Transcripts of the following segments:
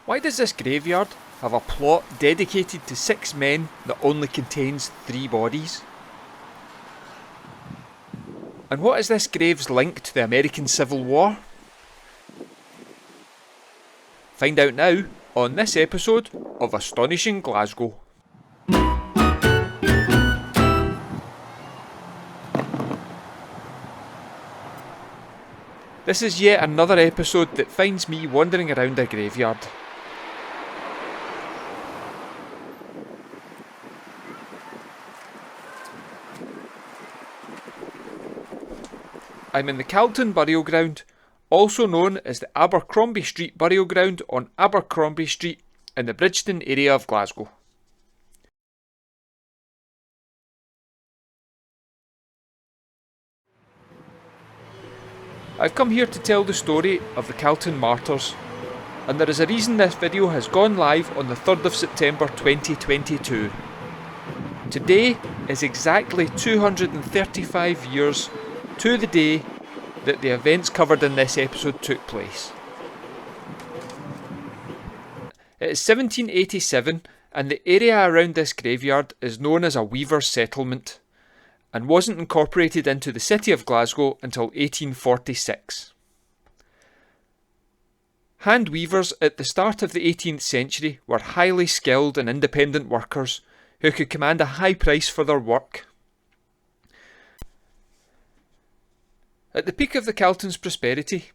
Why does this graveyard have a plot dedicated to 6 men that only contains 3 bodies? And what is this grave's link to the American Civil War? Find out now on this episode of Astonishing Glasgow. This is yet another episode that finds me wandering around a graveyard. I'm in the Calton burial ground, also known as the Abercrombie Street burial ground on Abercrombie Street in the Bridgeton area of Glasgow. I've come here to tell the story of the Calton martyrs, and there is a reason this video has gone live on the 3rd of September 2022. Today is exactly 235 years to the day that the events covered in this episode took place. It is 1787 and the area around this graveyard is known as a weavers' settlement and wasn't incorporated into the city of Glasgow until 1846. Hand weavers at the start of the 18th century were highly skilled and independent workers who could command a high price for their work. At the peak of the Calton's prosperity,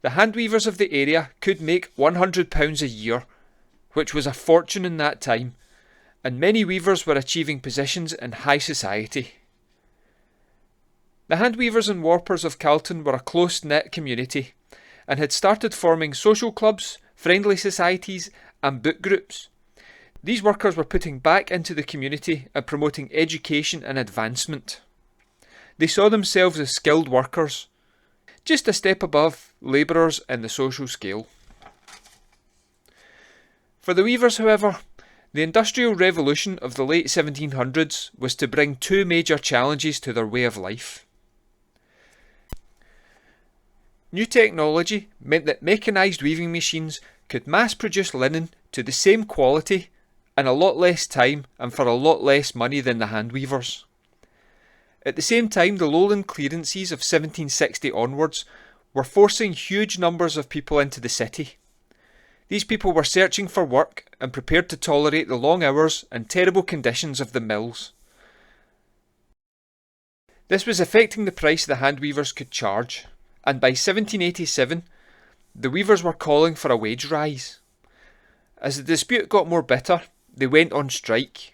the handweavers of the area could make £100 a year, which was a fortune in that time, and many weavers were achieving positions in high society. The handweavers and warpers of Carlton were a close-knit community, and had started forming social clubs, friendly societies and book groups. These workers were putting back into the community and promoting education and advancement. They saw themselves as skilled workers, just a step above labourers in the social scale. For the weavers, however, the Industrial Revolution of the late 1700s was to bring 2 major challenges to their way of life. New technology meant that mechanised weaving machines could mass produce linen to the same quality in a lot less time and for a lot less money than the hand weavers. At the same time, the lowland clearances of 1760 onwards were forcing huge numbers of people into the city. These people were searching for work and prepared to tolerate the long hours and terrible conditions of the mills. This was affecting the price the hand weavers could charge, and by 1787 the weavers were calling for a wage rise. As the dispute got more bitter, they went on strike.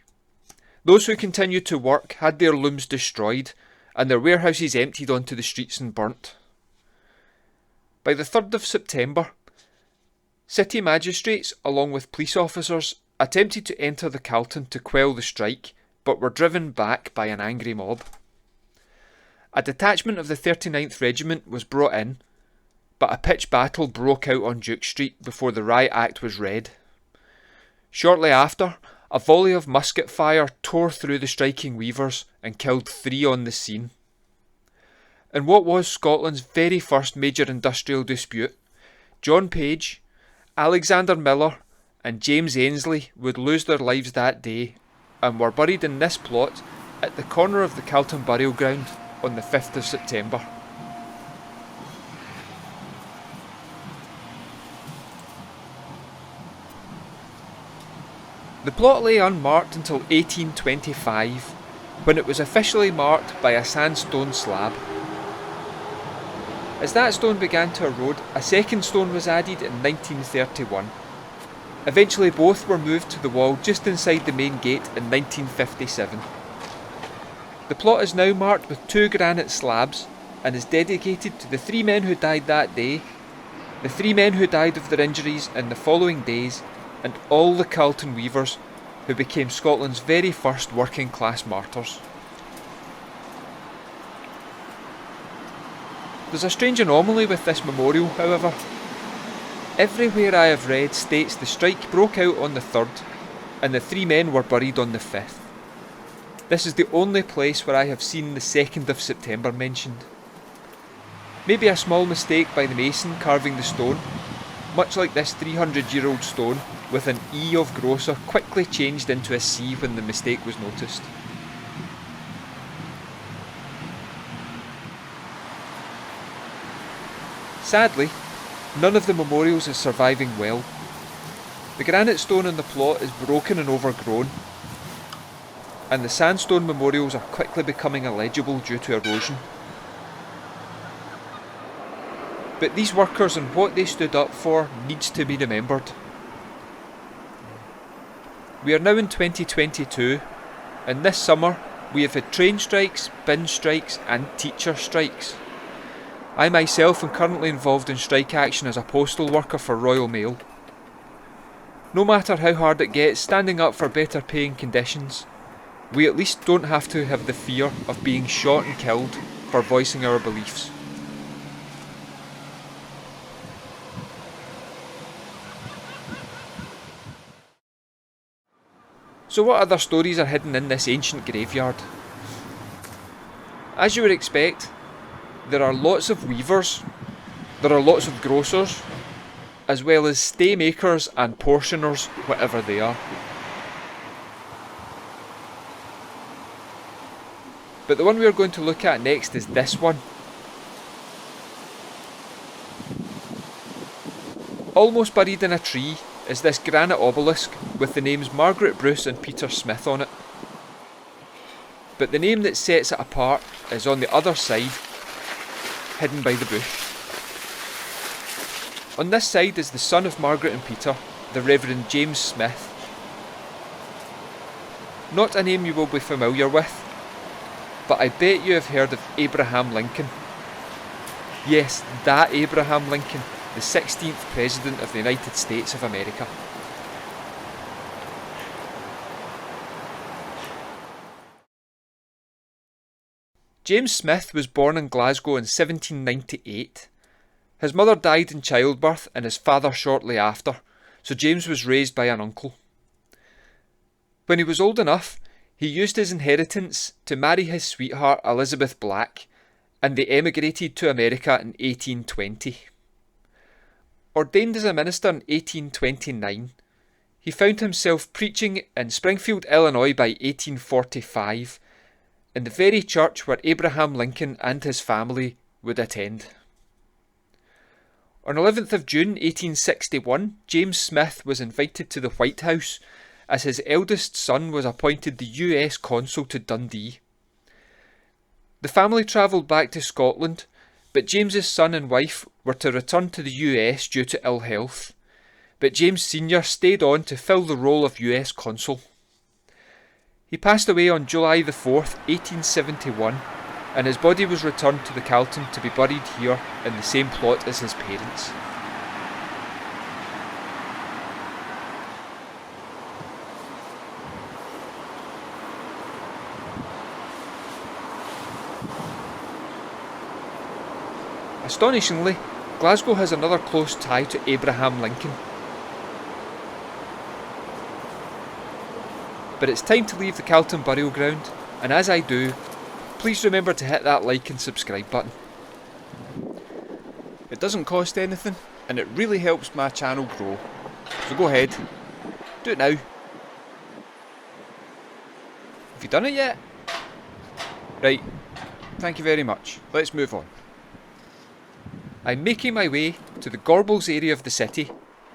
Those who continued to work had their looms destroyed and their warehouses emptied onto the streets and burnt. By the 3rd of September, city magistrates along with police officers attempted to enter the Calton to quell the strike, but were driven back by an angry mob. A detachment of the 39th Regiment was brought in, but a pitched battle broke out on Duke Street before the Riot Act was read. Shortly after, a volley of musket fire tore through the striking weavers and killed 3 on the scene. In what was Scotland's very first major industrial dispute, John Page, Alexander Miller and James Ainsley would lose their lives that day and were buried in this plot at the corner of the Calton burial ground on the 5th of September. The plot lay unmarked until 1825, when it was officially marked by a sandstone slab. As that stone began to erode, a second stone was added in 1931. Eventually both were moved to the wall just inside the main gate in 1957. The plot is now marked with 2 granite slabs and is dedicated to the 3 men who died that day, the 3 men who died of their injuries in the following days, and all the Carlton weavers who became Scotland's very first working class martyrs. There's a strange anomaly with this memorial, however. Everywhere I have read states the strike broke out on the 3rd and the 3 men were buried on the 5th. This is the only place where I have seen the 2nd of September mentioned. Maybe a small mistake by the mason carving the stone, much like this 300-year-old stone, with an E of grosser quickly changed into a C when the mistake was noticed. Sadly, none of the memorials is surviving well. The granite stone on the plot is broken and overgrown, and the sandstone memorials are quickly becoming illegible due to erosion. But these workers and what they stood up for needs to be remembered. We are now in 2022, and this summer we have had train strikes, bin strikes and teacher strikes. I myself am currently involved in strike action as a postal worker for Royal Mail. No matter how hard it gets standing up for better paying conditions, we at least don't have to have the fear of being shot and killed for voicing our beliefs. So what other stories are hidden in this ancient graveyard? As you would expect, there are lots of weavers, there are lots of grocers, as well as stay makers and portioners, whatever they are. But the one we are going to look at next is this one. Almost buried in a tree is this Grana Obelisk with the names Margaret Bruce and Peter Smith on it. But the name that sets it apart is on the other side, hidden by the bush. On this side is the son of Margaret and Peter, the Reverend James Smith. Not a name you will be familiar with, but I bet you have heard of Abraham Lincoln. Yes, that Abraham Lincoln, the 16th President of the United States of America. James Smith was born in Glasgow in 1798. His mother died in childbirth and his father shortly after, so James was raised by an uncle. When he was old enough, he used his inheritance to marry his sweetheart Elizabeth Black, and they emigrated to America in 1820. Ordained as a minister in 1829, he found himself preaching in Springfield, Illinois by 1845, in the very church where Abraham Lincoln and his family would attend. On 11th of June 1861, James Smith was invited to the White House as his eldest son was appointed the US Consul to Dundee. The family travelled back to Scotland, but James's son and wife were to return to the US due to ill health, but James Sr. stayed on to fill the role of US Consul. He passed away on July the 4th, 1871, and his body was returned to the Calton to be buried here in the same plot as his parents. Astonishingly, Glasgow has another close tie to Abraham Lincoln. But it's time to leave the Calton burial ground, and as I do, please remember to hit that like and subscribe button. It doesn't cost anything, and it really helps my channel grow. So go ahead, do it now. Have you done it yet? Right, thank you very much. Let's move on. I'm making my way to the Gorbals area of the city,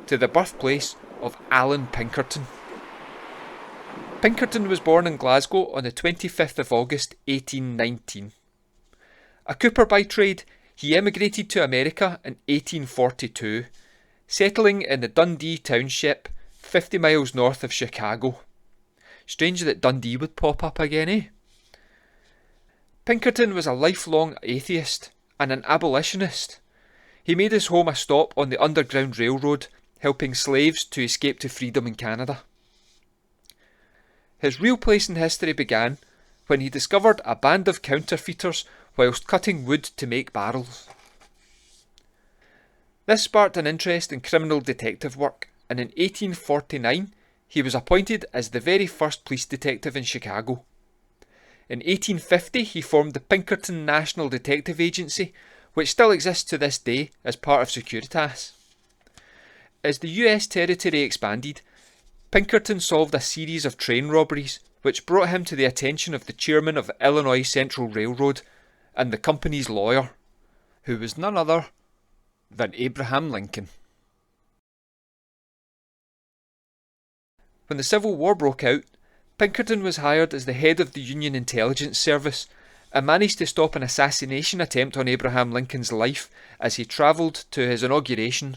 to the birthplace of Alan Pinkerton. Pinkerton was born in Glasgow on the 25th of August 1819. A cooper by trade, he emigrated to America in 1842, settling in the Dundee township 50 miles north of Chicago. Strange that Dundee would pop up again, eh? Pinkerton was a lifelong atheist and an abolitionist. He made his home a stop on the Underground Railroad, helping slaves to escape to freedom in Canada. His real place in history began when he discovered a band of counterfeiters whilst cutting wood to make barrels. This sparked an interest in criminal detective work, and in 1849 he was appointed as the very first police detective in Chicago. In 1850 he formed the Pinkerton National Detective Agency, which still exists to this day as part of Securitas. As the US territory expanded, Pinkerton solved a series of train robberies which brought him to the attention of the chairman of Illinois Central Railroad and the company's lawyer, who was none other than Abraham Lincoln. When the Civil War broke out, Pinkerton was hired as the head of the Union Intelligence Service and managed to stop an assassination attempt on Abraham Lincoln's life as he travelled to his inauguration.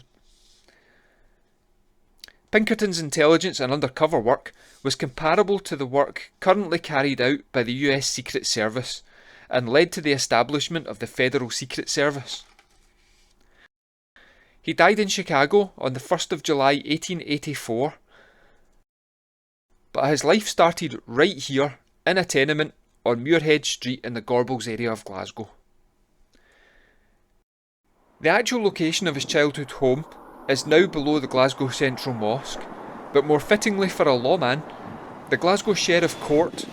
Pinkerton's intelligence and undercover work was comparable to the work currently carried out by the US Secret Service and led to the establishment of the Federal Secret Service. He died in Chicago on the 1st of July 1884, but his life started right here in a tenement on Muirhead Street in the Gorbals area of Glasgow. The actual location of his childhood home is now below the Glasgow Central Mosque, but more fittingly for a lawman, the Glasgow Sheriff Court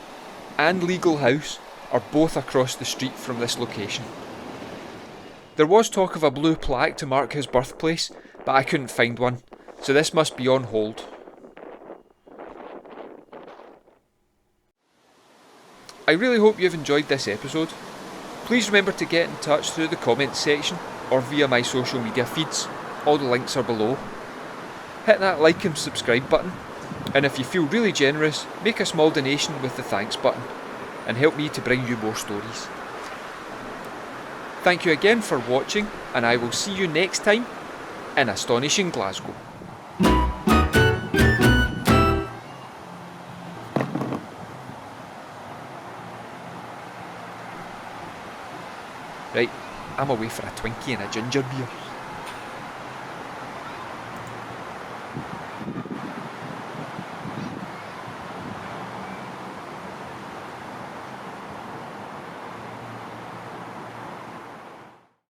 and Legal House are both across the street from this location. There was talk of a blue plaque to mark his birthplace, but I couldn't find one, so this must be on hold. I really hope you've enjoyed this episode. Please remember to get in touch through the comments section or via my social media feeds. All the links are below. Hit that like and subscribe button, and if you feel really generous, make a small donation with the thanks button and help me to bring you more stories. Thank you again for watching, and I will see you next time in Astonishing Glasgow. Right, I'm away for a Twinkie and a ginger beer.